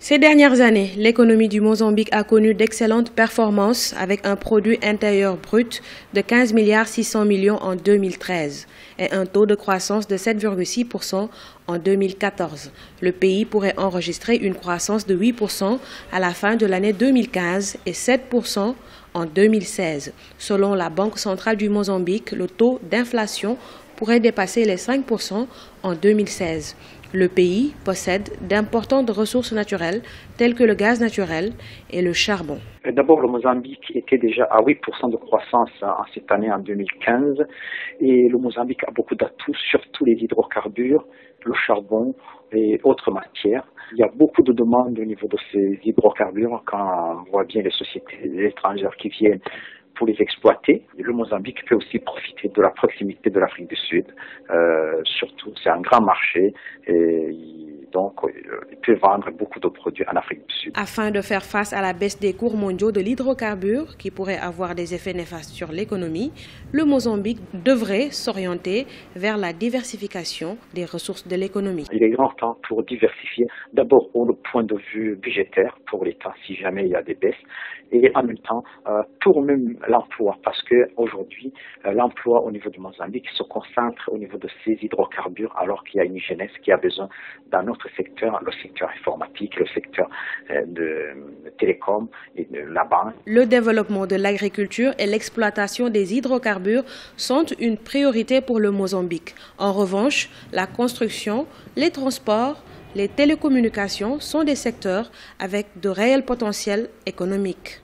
Ces dernières années, l'économie du Mozambique a connu d'excellentes performances avec un produit intérieur brut de 15 milliards 600 millions en 2013 et un taux de croissance de 7,6% en 2014. Le pays pourrait enregistrer une croissance de 8% à la fin de l'année 2015 et 7% en 2016. Selon la Banque centrale du Mozambique, le taux d'inflation pourrait dépasser les 5% en 2016. Le pays possède d'importantes ressources naturelles telles que le gaz naturel et le charbon. D'abord, le Mozambique était déjà à 8% de croissance en cette année, en 2015. Et le Mozambique a beaucoup d'atouts, surtout les hydrocarbures, le charbon et autres matières. Il y a beaucoup de demandes au niveau de ces hydrocarbures quand on voit bien les sociétés étrangères qui viennent pour les exploiter. Le Mozambique peut aussi profiter de la proximité de l'Afrique du Sud. Surtout, c'est un grand marché et donc il peut vendre beaucoup de produits en Afrique du Sud. Afin de faire face à la baisse des cours mondiaux de l'hydrocarbure qui pourrait avoir des effets néfastes sur l'économie, le Mozambique devrait s'orienter vers la diversification des ressources de l'économie. Il est grand temps pour diversifier, d'abord au point de vue budgétaire pour l'État si jamais il y a des baisses, et en même temps pour même l'emploi, parce qu'aujourd'hui l'emploi au niveau du Mozambique se concentre au niveau de ces hydrocarbures alors qu'il y a une jeunesse qui a besoin d'un autre secteur, le secteur informatique, le secteur de télécom et de la banque. Le développement de l'agriculture et l'exploitation des hydrocarbures sont une priorité pour le Mozambique. En revanche, la construction, les transports, les télécommunications sont des secteurs avec de réels potentiels économiques.